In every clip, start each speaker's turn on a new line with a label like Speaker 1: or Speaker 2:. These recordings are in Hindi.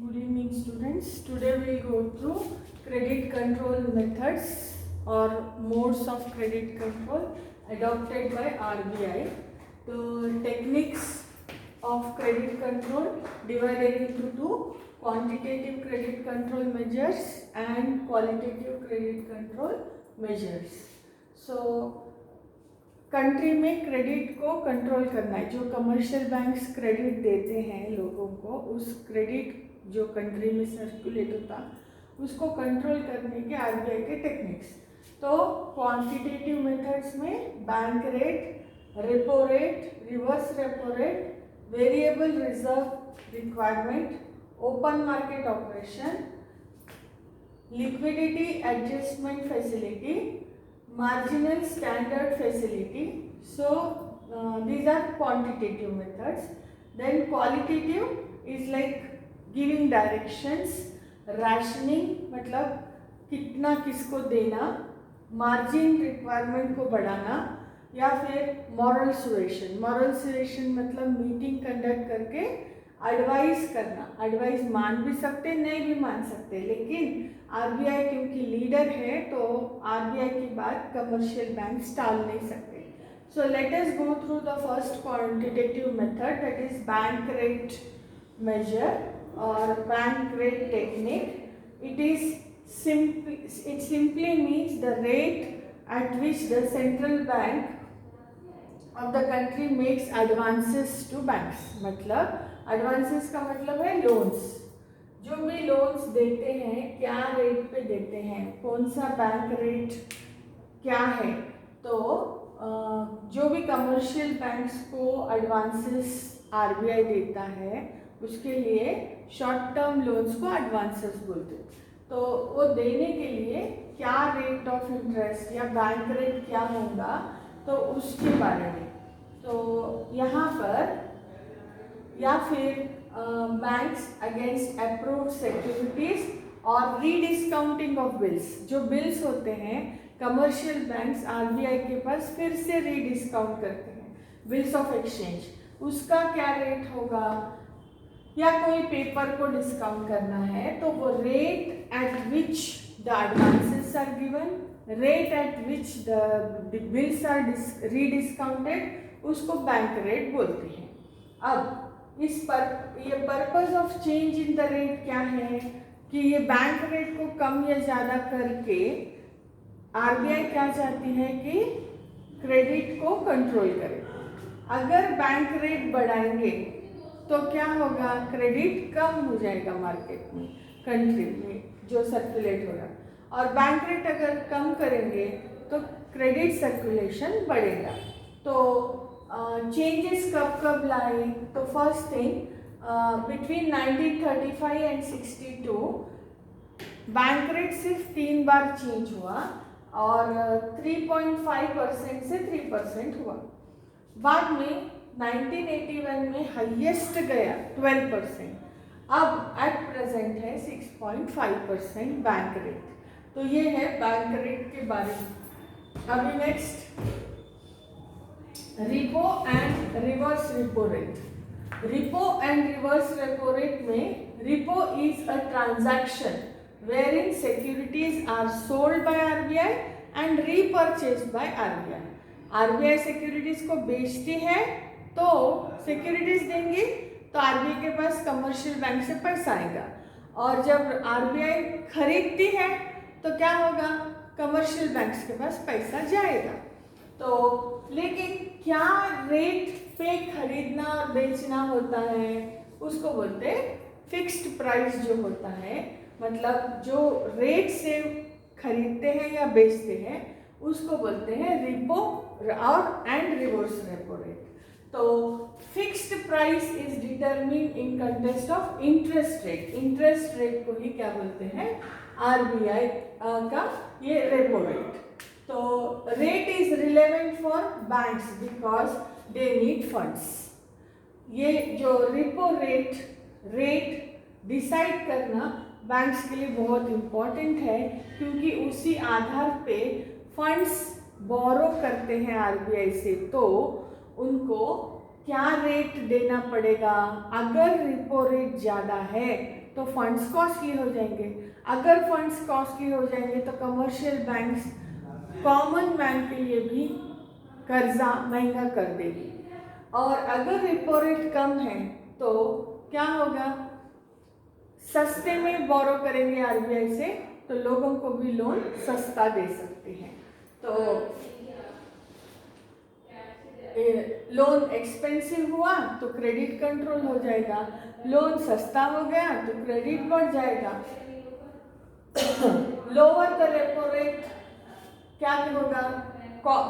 Speaker 1: Good evening, students. Today we will go through credit control methods or modes of credit control adopted by RBI. The techniques of credit control divided into two: quantitative credit control measures and qualitative credit control measures. So country में क्रेडिट को कंट्रोल करना है. जो कमर्शियल बैंक्स क्रेडिट देते हैं लोगों को, उस क्रेडिट जो कंट्री में सर्कुलेट होता उसको कंट्रोल करने के आरबीआई के टेक्निक्स. तो क्वांटिटेटिव मेथड्स में bank rate, repo rate, reverse repo rate, variable reserve requirement, open market operation, liquidity adjustment facility, marginal standard facility. So these are quantitative methods. Then qualitative is like giving directions, rationing मतलब कितना किसको देना, margin requirement को बढ़ाना, या फिर moral suasion. Moral suasion मतलब मीटिंग कंडक्ट करके एडवाइस करना. एडवाइस मान भी सकते, नहीं भी मान सकते, लेकिन आरबीआई क्योंकि लीडर है तो आरबीआई की बात कमर्शियल बैंक टाल नहीं सकते. So let us go through the first quantitative method, that is bank rate measure और bank rate technique. It simply means the rate at which the central bank of the country makes advances to banks. मतलब एडवांसेस का मतलब है लोन्स. जो भी लोन्स देते हैं क्या रेट पे देते हैं, कौन सा बैंक रेट क्या है. तो जो भी कमर्शियल बैंक्स को एडवांसेस आरबीआई देता है उसके लिए शॉर्ट टर्म लोन्स को एडवांसेस बोलते हैं. तो वो देने के लिए क्या रेट ऑफ इंटरेस्ट या बैंक रेट क्या होगा तो उसके बारे में. तो यहाँ पर या फिर बैंक्स अगेंस्ट अप्रूव्ड सिक्योरिटीज और रीडिस्काउंटिंग ऑफ बिल्स. जो बिल्स होते हैं कमर्शियल बैंक्स आरबीआई के पास फिर से रीडिस्काउंट करते हैं, बिल्स ऑफ एक्सचेंज, उसका क्या रेट होगा, या कोई पेपर को डिस्काउंट करना है तो वो rate at which the advances are given, rate at which the bills are rediscounted, उसको बैंक रेट बोलते हैं. अब ये purpose of change in the rate क्या है कि ये बैंक रेट को कम या ज़्यादा करके आरबीआई क्या चाहती है कि क्रेडिट को कंट्रोल करे. अगर बैंक रेट बढ़ाएंगे तो क्या होगा, क्रेडिट कम हो जाएगा मार्केट में, कंट्री में जो सर्कुलेट हो रहा है. और बैंक रेट अगर कम करेंगे तो क्रेडिट सर्कुलेशन बढ़ेगा. तो चेंजेस कब लाए, तो first thing between 1935 and 62 bank rate सिर्फ 3 बार चेंज हुआ और 3.5% से 3% हुआ. बाद में 1981 में हाईएस्ट गया 12%. अब एट प्रेजेंट है 6.5% बैंक रेट. तो ये है बैंक रेट के बारे में. अभी next repo and reverse repo rate. Repo and reverse repo rate में repo is a transaction wherein securities are sold by RBI and repurchased by RBI. RBI securities को बेचती है तो सिक्योरिटीज देंगी तो आरबीआई के पास कमर्शियल बैंक से पैसा आएगा, और जब आरबीआई खरीदती है तो क्या होगा, कमर्शियल बैंक्स के पास पैसा जाएगा. तो लेकिन क्या रेट पे खरीदना और बेचना होता है उसको बोलते हैं फिक्स्ड प्राइस. जो होता है मतलब जो रेट से खरीदते हैं या बेचते हैं उसको बोलते हैं रिपो और एंड रिवर्स रेपो रेट. तो fixed price is determined in context of interest rate. Interest rate को ही क्या बोलते हैं, आरबीआई का ये रेपो रेट. तो rate is relevant for banks because they need funds. ये जो रिपो रेट डिसाइड करना बैंक्स के लिए बहुत इम्पोर्टेंट है क्योंकि उसी आधार पे फंड्स बोरो करते हैं आरबीआई से. तो उनको क्या रेट देना पड़ेगा। अगर रिपो रेट ज़्यादा है तो फंड्स कॉस्टली हो जाएंगे, अगर फंड्स कॉस्टली हो जाएंगे तो कमर्शियल बैंक्स कॉमन मैन के लिए भी कर्जा महंगा कर देगी। और अगर रिपो रेट कम है तो क्या होगा, सस्ते में बोरो करेंगे आरबीआई से तो लोगों को भी लोन सस्ता दे सकते हैं। तो लोन एक्सपेंसिव हुआ तो क्रेडिट कंट्रोल हो जाएगा, लोन सस्ता हो गया तो क्रेडिट बढ़ जाएगा। लोअर द रेपो रेट क्या होगा,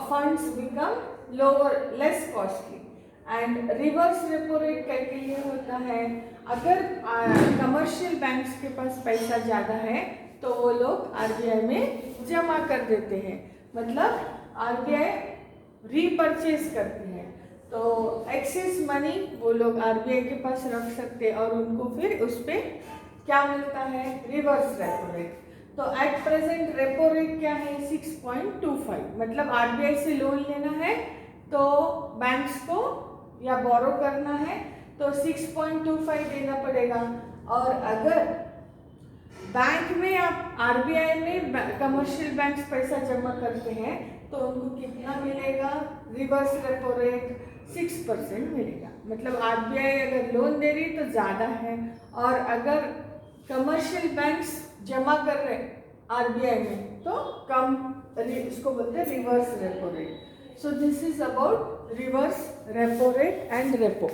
Speaker 1: funds become lower less costly. And reverse repo rate के लिए होता है, अगर कमर्शियल बैंक्स के पास पैसा ज़्यादा है तो वो लोग आरबीआई में जमा कर देते हैं, मतलब आरबीआई रीपरचेज करती है, तो एक्सेस मनी वो लोग आरबीआई के पास रख सकते हैं और उनको फिर उस पर क्या मिलता है, रिवर्स रेपो रेट। तो एट प्रेजेंट रेपो रेट क्या है 6.25, मतलब आरबीआई से लोन लेना है तो बैंक्स को या बोरो करना है तो 6.25 देना पड़ेगा। और अगर बैंक में आप आरबीआई में कमर्शियल बैंक्स पैसा जमा करते हैं तो उनको कितना मिलेगा, रिवर्स रेपो रेट 6% मिलेगा। मतलब आरबीआई अगर लोन दे रही तो ज़्यादा है, और अगर कमर्शियल बैंक्स जमा कर रहे आरबीआई में तो कम, इसको बोलते हैं reverse repo rate. So this is about reverse repo rate and repo.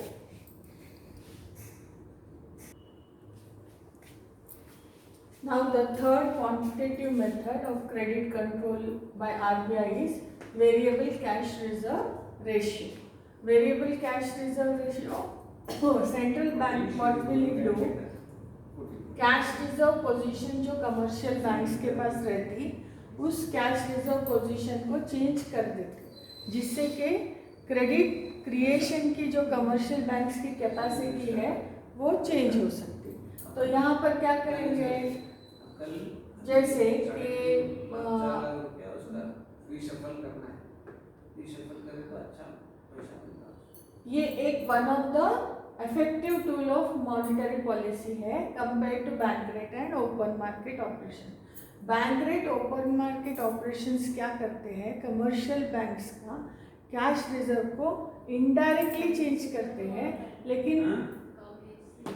Speaker 1: Now the third quantitative method of credit control by RBI is variable cash reserve ratio. Variable cash reserve ratio, central bank what will it do, cash reserve position जो कमर्शियल बैंक्स के पास रहती उस कैश रिजर्व पोजीशन को चेंज कर देती, जिससे कि क्रेडिट क्रिएशन की जो कमर्शियल बैंक्स की कैपेसिटी है वो चेंज हो सकती। तो यहाँ पर क्या करेंगे, जैसे कि ये एक one of the effective tool of monetary policy है compared to bank rate and open market operation। Bank rate open market operations क्या करते हैं, कमर्शियल बैंक्स का कैश रिजर्व को इनडायरेक्टली चेंज करते हैं, लेकिन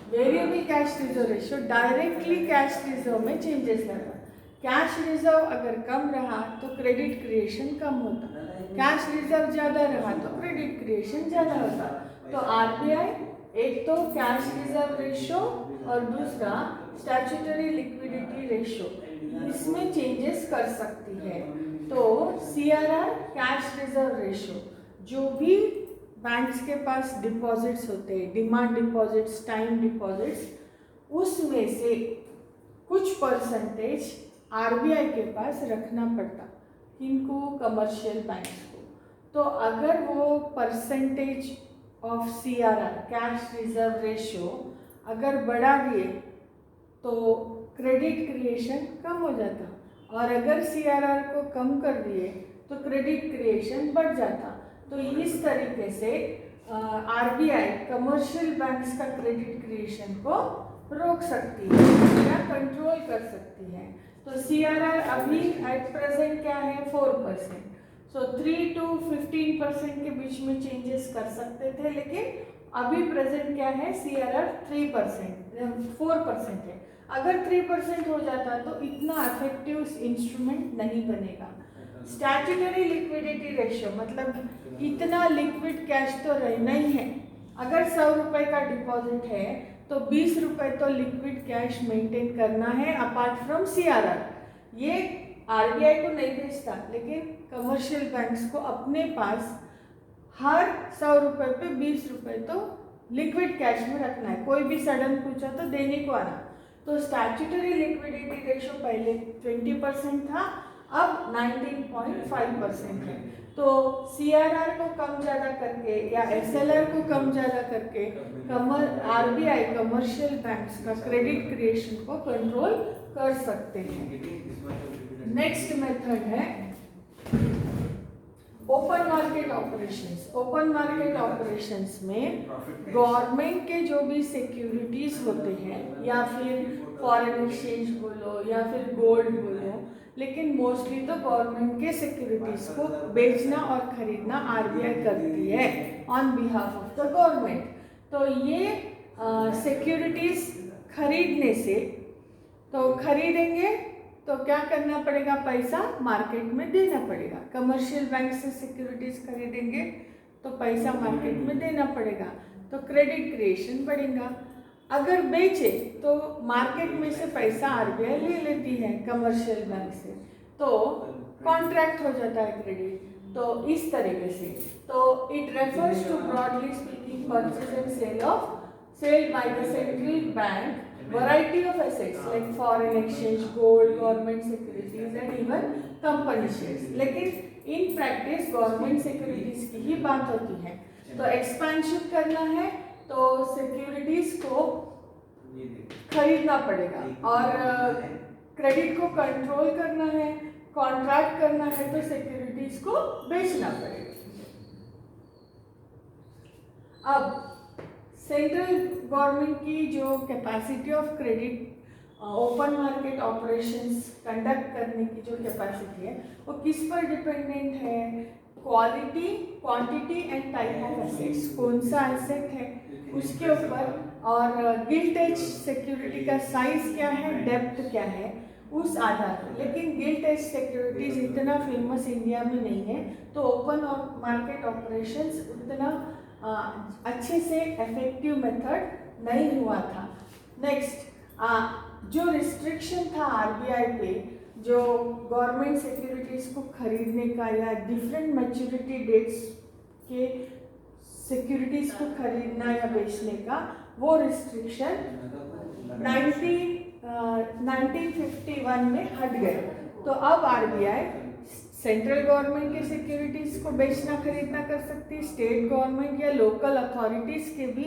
Speaker 1: variable cash reserve ratio directly cash reserve में चेंजेस लाता। कैश रिजर्व अगर कम रहा तो क्रेडिट क्रिएशन कम होता, कैश रिजर्व ज़्यादा रहा तो क्रेडिट क्रिएशन ज़्यादा होता। तो आरबीआई एक तो कैश रिजर्व रेशियो और दूसरा स्टैट्यूटरी लिक्विडिटी रेशियो, इसमें चेंजेस कर सकती है। तो सीआरआर कैश रिजर्व रेशियो, जो भी बैंक्स के पास डिपॉजिट्स होते हैं, डिमांड डिपॉजिट्स, टाइम डिपॉजिट्स, उसमें से कुछ परसेंटेज आरबीआई के पास रखना पड़ता, किनको, कमर्शियल बैंक्स को। तो अगर वो percentage of CRR cash reserve ratio अगर बढ़ा दिए तो क्रेडिट क्रिएशन कम हो जाता, और अगर सीआरआर को कम कर दिए तो क्रेडिट क्रिएशन बढ़ जाता। तो इस तरीके से आरबीआई कमर्शियल बैंक्स का क्रेडिट क्रिएशन को रोक सकती है या कंट्रोल कर सकती है। तो सीआरआर अभी एट प्रेजेंट क्या है 4%, सो 3 to 15% के बीच में चेंजेस कर सकते थे, लेकिन अभी प्रेजेंट क्या है सीआरआर 4% है। अगर 3% हो जाता तो इतना इफेक्टिव इंस्ट्रूमेंट नहीं बनेगा। स्टैट्यूटरी लिक्विडिटी रेशियो मतलब इतना लिक्विड कैश तो रहना ही है। अगर 100 रुपये का डिपॉजिट है तो 20 रुपये तो लिक्विड कैश मेंटेन करना है अपार्ट फ्रॉम सीआरआर। ये आरबीआई को नहीं भेजता, लेकिन कमर्शियल बैंक्स को अपने पास हर 100 रुपये पे 20 रुपये तो लिक्विड कैश में रखना है। कोई भी सडन पूछा तो देने को आना। तो स्टैट्यूटरी लिक्विडिटी रेशियो पहले 20% था, अब 19.5% है। तो सीआरआर को कम ज़्यादा करके या एसएलआर को कम ज़्यादा करके आरबीआई कमर्शियल बैंक्स का क्रेडिट क्रिएशन को कंट्रोल कर सकते हैं। नेक्स्ट मेथड है ओपन मार्केट ऑपरेशंस में गवर्नमेंट के जो भी सिक्योरिटीज होते हैं या फिर फॉरेन एक्सचेंज बोलो या फिर गोल्ड बोलो, लेकिन मोस्टली तो गवर्नमेंट के सिक्योरिटीज को बेचना और खरीदना आरबीआई करती है on behalf of the government. तो ये सिक्योरिटीज खरीदने से, तो खरीदेंगे तो क्या करना पड़ेगा, पैसा मार्केट में देना पड़ेगा। कमर्शियल बैंक से सिक्योरिटीज खरीदेंगे तो पैसा मार्केट में देना पड़ेगा, तो क्रेडिट क्रिएशन बढ़ेगा। अगर बेचे तो मार्केट में से पैसा आरबीआई ले लेती है कमर्शियल बैंक से, तो कॉन्ट्रैक्ट हो जाता है क्रेडिट। तो इस तरीके से, तो it refers to broadly speaking purchase and sale by the central bank variety of assets like foreign exchange, gold, government securities and even company shares। लेकिन इन प्रैक्टिस गवर्नमेंट सिक्योरिटीज की ही बात होती है। तो एक्सपेंशन करना है तो सिक्योरिटीज को खरीदना पड़ेगा, और क्रेडिट को कंट्रोल करना है, कॉन्ट्रैक्ट करना है तो सिक्योरिटीज को बेचना पड़ेगा। अब सेंट्रल गवर्नमेंट की जो capacity of credit open market operations conduct करने की जो कैपेसिटी है वो किस पर डिपेंडेंट है, quality, quantity and type of assets, कौन सा एसेट है उसके ऊपर, और गिल्ट एज सिक्योरिटी का साइज क्या है, डेप्थ क्या है, उस आधार पर। लेकिन गिल्ट एज सिक्योरिटीज इतना फेमस इंडिया में नहीं है, तो ओपन मार्केट ऑपरेशंस उतना अच्छे से इफेक्टिव मेथड नहीं हुआ था। नेक्स्ट, जो रिस्ट्रिक्शन था आरबीआई पे, जो गवर्नमेंट सिक्योरिटीज को खरीदने का या डिफरेंट मैच्योरिटी डेट्स के सिक्योरिटीज को खरीदना या बेचने का, वो रिस्ट्रिक्शन 1951 में हट गए। तो अब आरबीआई सेंट्रल गवर्नमेंट के सिक्योरिटीज को बेचना खरीदना कर सकती है, स्टेट गवर्नमेंट या लोकल अथॉरिटीज के भी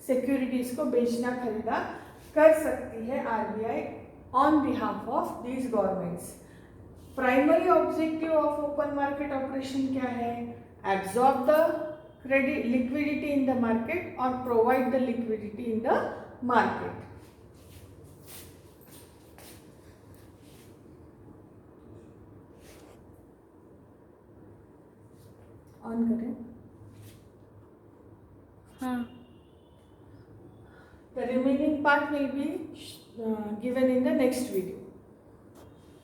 Speaker 1: सिक्योरिटीज को बेचना खरीदा कर सकती है RBI on behalf of these governments. Primary objective of open market operation क्या है, absorb the credit liquidity in the market और provide the liquidity in the market. On करें, हाँ। The remaining part will be given in the next video.